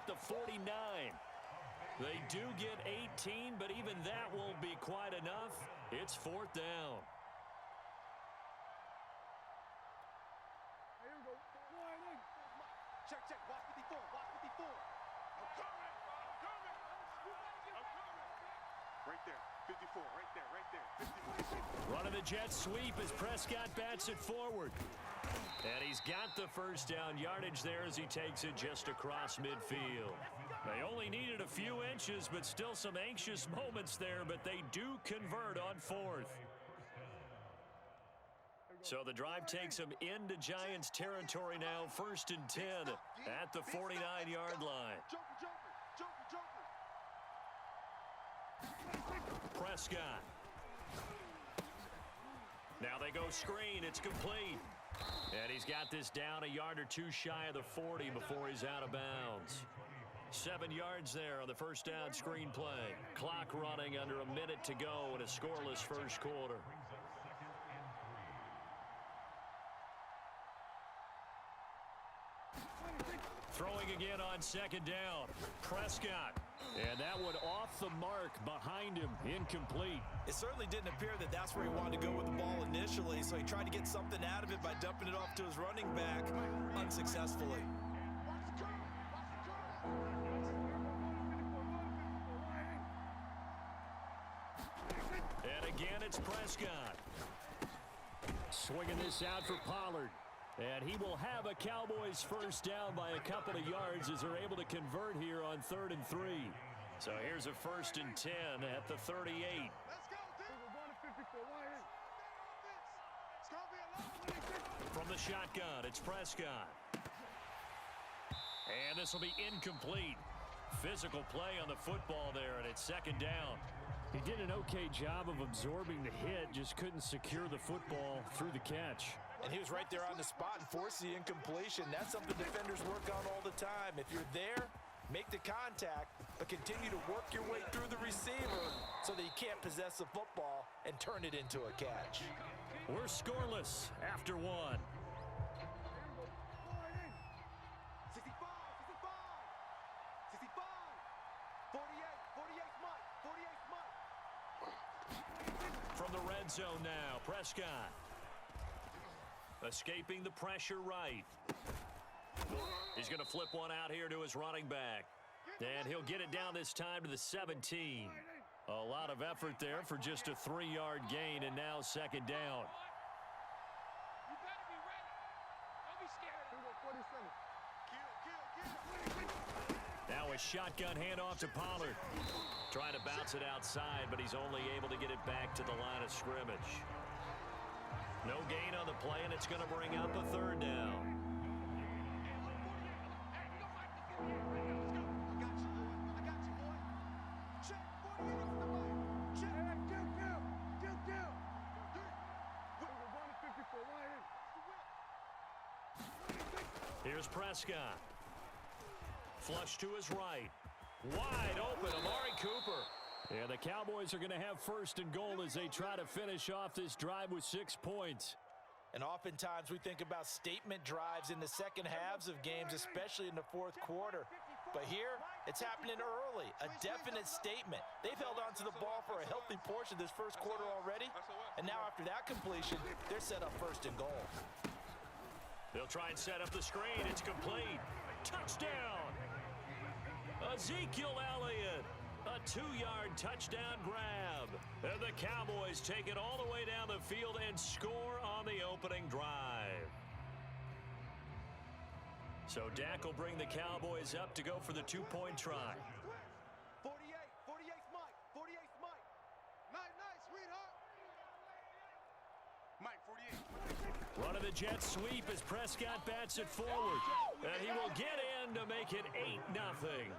at the 49. They do get 18, but even that won't be quite enough. It's 4th down. Check, check. Watch 54. Watch 54. I'm coming. Right there. 54. Right there. Right there. 54. Running the jet sweep as Prescott bats it forward. And he's got the first down yardage there as he takes it just across midfield. They only needed a few inches, but still some anxious moments there, but they do convert on 4th. So the drive takes them into Giants territory now, 1st and 10 at the 49-yard line. Prescott. Now they go screen. It's complete. And he's got this down a yard or two shy of the 40 before he's out of bounds. 7 yards there on the first down screen play. Clock running under a minute to go in a scoreless first quarter. Throwing again on 2nd down. Prescott. And that one off the mark behind him. Incomplete. It certainly didn't appear that that's where he wanted to go with the ball initially, so he tried to get something out of it by dumping it off to his running back unsuccessfully. And again, it's Prescott. Swinging this out for Pollard. And he will have a Cowboys first down by a couple of yards as they're able to convert here on 3rd and 3. So here's a 1st and 10 at the 38. From the shotgun, it's Prescott. And this will be incomplete. Physical play on the football there, and it's 2nd down. He did an okay job of absorbing the hit, just couldn't secure the football through the catch. And he was right there on the spot and forced the incompletion. That's something defenders work on all the time. If you're there, make the contact, but continue to work your way through the receiver so that you can't possess the football and turn it into a catch. We're scoreless after 1. 65, 65, 48 Mike, 48 Mike. From the red zone now, Prescott. Escaping the pressure right. He's going to flip one out here to his running back. And he'll get it down this time to the 17. A lot of effort there for just a 3-yard gain, and now 2nd down. You better be ready. Don't be scared. Now a shotgun handoff to Pollard. Trying to bounce it outside, but he's only able to get it back to the line of scrimmage. No gain on the play, and it's going to bring up a 3rd down. Here's Prescott. Flush to his right. Wide open, Amari Cooper. And the Cowboys are going to have 1st and goal as they try to finish off this drive with 6 points. And oftentimes we think about statement drives in the second halves of games, especially in the 4th quarter. But here, it's happening early, a definite statement. They've held on to the ball for a healthy portion of this first quarter already. And now after that completion, they're set up 1st and goal. They'll try and set up the screen. It's complete. Touchdown! Ezekiel Elliott. A 2-yard touchdown grab. And the Cowboys take it all the way down the field and score on the opening drive. So Dak will bring the Cowboys up to go for the 2-point try. 48 Mike, 48 Mike. Nice, sweetheart. Mike, 48. Running the jet sweep as Prescott bats it forward. And he will get in to make it 8-0.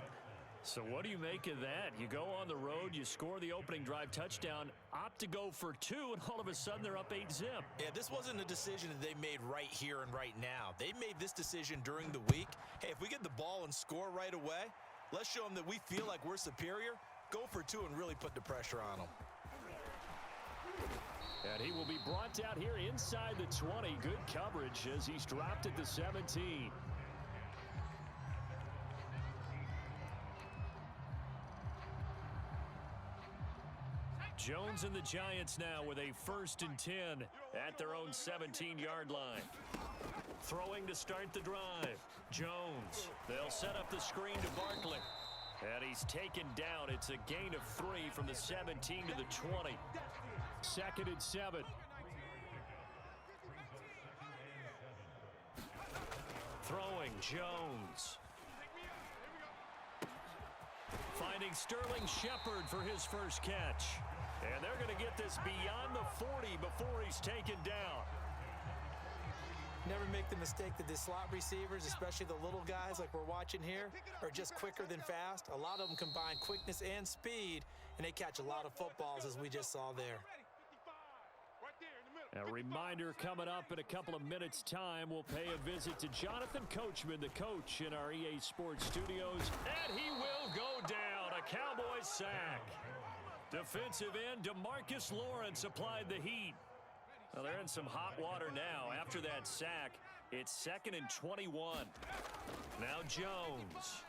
So what do you make of that? You go on the road, you score the opening drive touchdown, opt to go for 2, and all of a sudden they're up 8-0. Yeah, this wasn't a decision that they made right here and right now. They made this decision during the week. Hey, if we get the ball and score right away, let's show them that we feel like we're superior. Go for 2 and really put the pressure on them. And he will be brought down here inside the 20. Good coverage as he's dropped at the 17. Jones and the Giants now with a 1st and 10 at their own 17-yard line. Throwing to start the drive. Jones. They'll set up the screen to Barkley. And he's taken down. It's a gain of 3 from the 17 to the 20. 2nd and 7. Throwing Jones. Finding Sterling Shepard for his first catch. And they're going to get this beyond the 40 before he's taken down. Never make the mistake that the slot receivers, especially the little guys like we're watching here, are just quicker than fast. A lot of them combine quickness and speed, and they catch a lot of footballs, as we just saw there. A reminder coming up in a couple of minutes' time. We'll pay a visit to Jonathan Coachman, the coach in our EA Sports studios, and he will go down. A Cowboys sack. Defensive end DeMarcus Lawrence applied the heat. Well, they're in some hot water now. After that sack, it's 2nd and 21. Now Jones.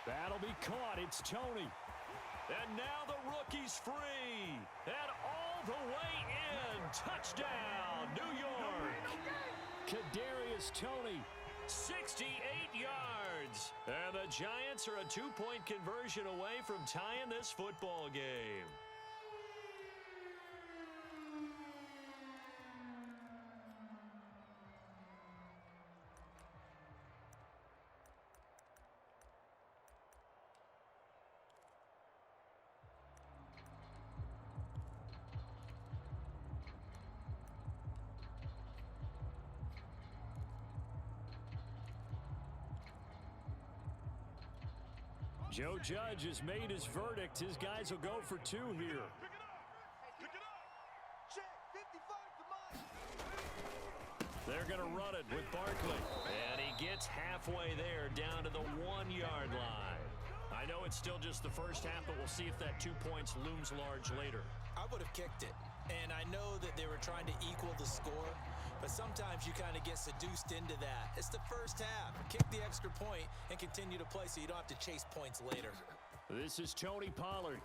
That'll be caught. It's Tony. And now the rookie's free. And all the way in. Touchdown, New York. Kadarius Toney, 68 yards. And the Giants are a 2-point conversion away from tying this football game. Joe Judge has made his verdict. His guys will go for 2 here. They're going to run it with Barkley. And he gets halfway there down to the 1-yard line. I know it's still just the first half, but we'll see if that 2 points looms large later. I would have kicked it. And I know that they were trying to equal the score, but sometimes you kind of get seduced into that. It's the first half. Kick the extra point and continue to play so you don't have to chase points later. This is Tony Pollard.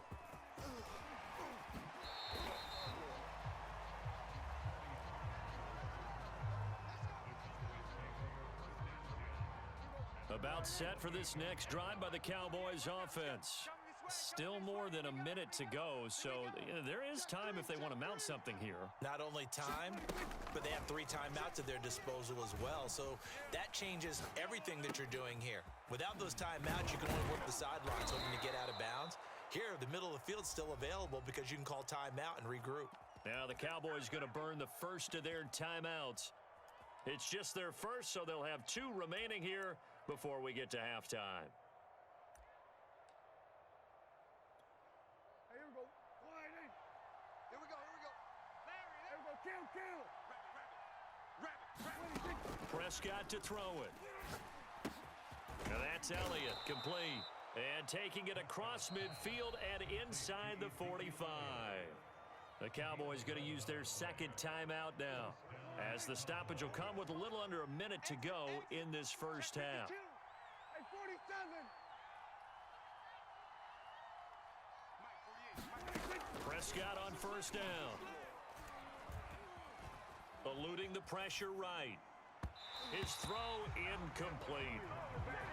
About set for this next drive by the Cowboys offense. Still more than a minute to go, so there is time if they want to mount something here. Not only time, but they have 3 timeouts at their disposal as well, so that changes everything that you're doing here. Without those timeouts, you can only work the sidelines hoping to get out of bounds. Here, the middle of the field's still available because you can call timeout and regroup. Now the Cowboys going to burn the first of their timeouts. It's just their first, so they'll have 2 remaining here before we get to halftime. Prescott to throw it. Now that's Elliott, complete. And taking it across midfield and inside the 45. The Cowboys going to use their 2nd timeout now, as the stoppage will come with a little under a minute to go in this first half. Prescott on first down. Eluding the pressure right. His throw incomplete.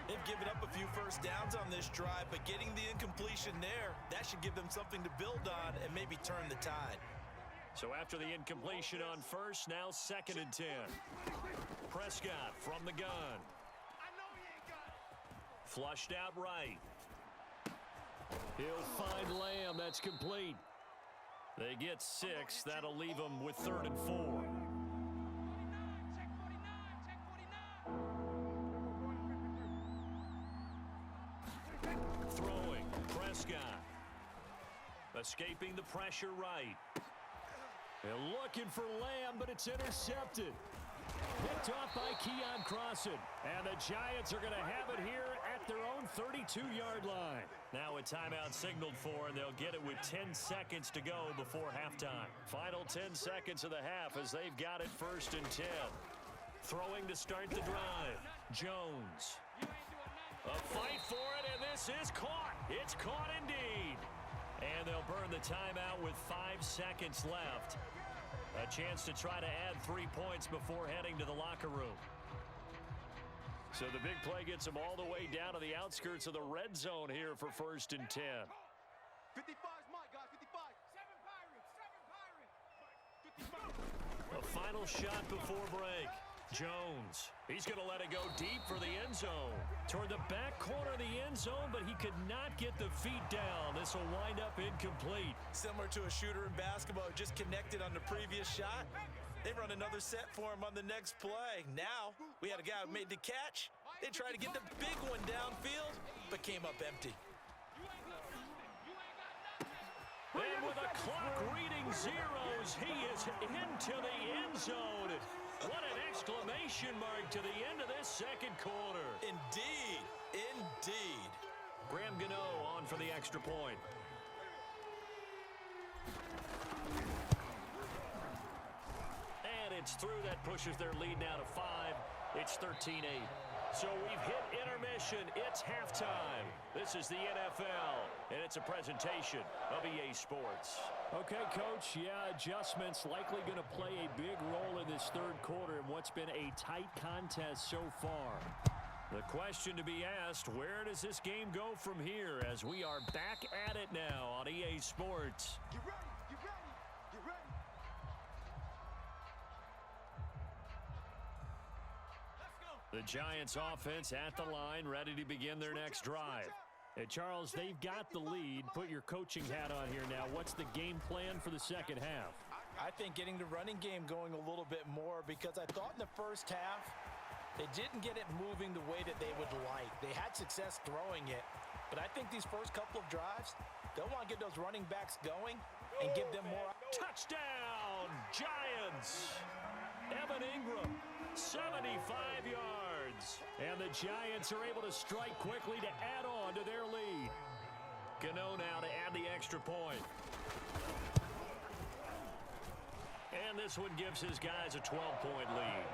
They've given up a few first downs on this drive, but getting the incompletion there, that should give them something to build on and maybe turn the tide. So after the incompletion on first, now 2nd and 10. Prescott from the gun. Flushed out right. He'll find Lamb. That's complete. They get 6. That'll leave them with 3rd and 4. Throwing. Prescott. Escaping the pressure right. They're looking for Lamb, but it's intercepted. Picked off by Keon Crossan. And the Giants are going to have it here at their own 32-yard line. Now a timeout signaled for, and they'll get it with 10 seconds to go before halftime. Final 10 seconds of the half as they've got it 1st and 10. Throwing to start the drive. Jones. A fight for it, and this is caught. It's caught indeed. And they'll burn the timeout with 5 seconds left. A chance to try to add 3 points before heading to the locker room. So the big play gets them all the way down to the outskirts of the red zone here for 1st and 10. 55 is mine, guys. 55. 7 Pirates. 55. A final shot before break. Jones. He's going to let it go deep for the end zone. Toward the back corner of the end zone, but he could not get the feet down. This will wind up incomplete. Similar to a shooter in basketball who just connected on the previous shot. They run another set for him on the next play. Now, we had a guy who made the catch. They tried to get the big one downfield, but came up empty. And with the clock reading zeros, he is into the end zone. What an exclamation mark to the end of this second quarter. Indeed. Indeed. Graham Gano on for the extra point. And it's through. That pushes their lead now to 5. It's 13-8. So we've hit intermission. It's halftime. This is the NFL, and it's a presentation of EA Sports. Okay, Coach, yeah, adjustments likely going to play a big role in this third quarter in what's been a tight contest so far. The question to be asked, where does this game go from here as we are back at it now on EA Sports? Get ready. Get ready. Get ready. The Giants offense at the line, ready to begin their next drive. Hey, Charles, they've got the lead. Put your coaching hat on here now. What's the game plan for the second half? I think getting the running game going a little bit more, because I thought in the first half they didn't get it moving the way that they would like. They had success throwing it, but I think these first couple of drives, they'll want to get those running backs going and give them more. Touchdown, Giants! Evan Ingram, 75 yards. And the Giants are able to strike quickly to add on to their lead. Gano now to add the extra point. And this one gives his guys a 12-point lead.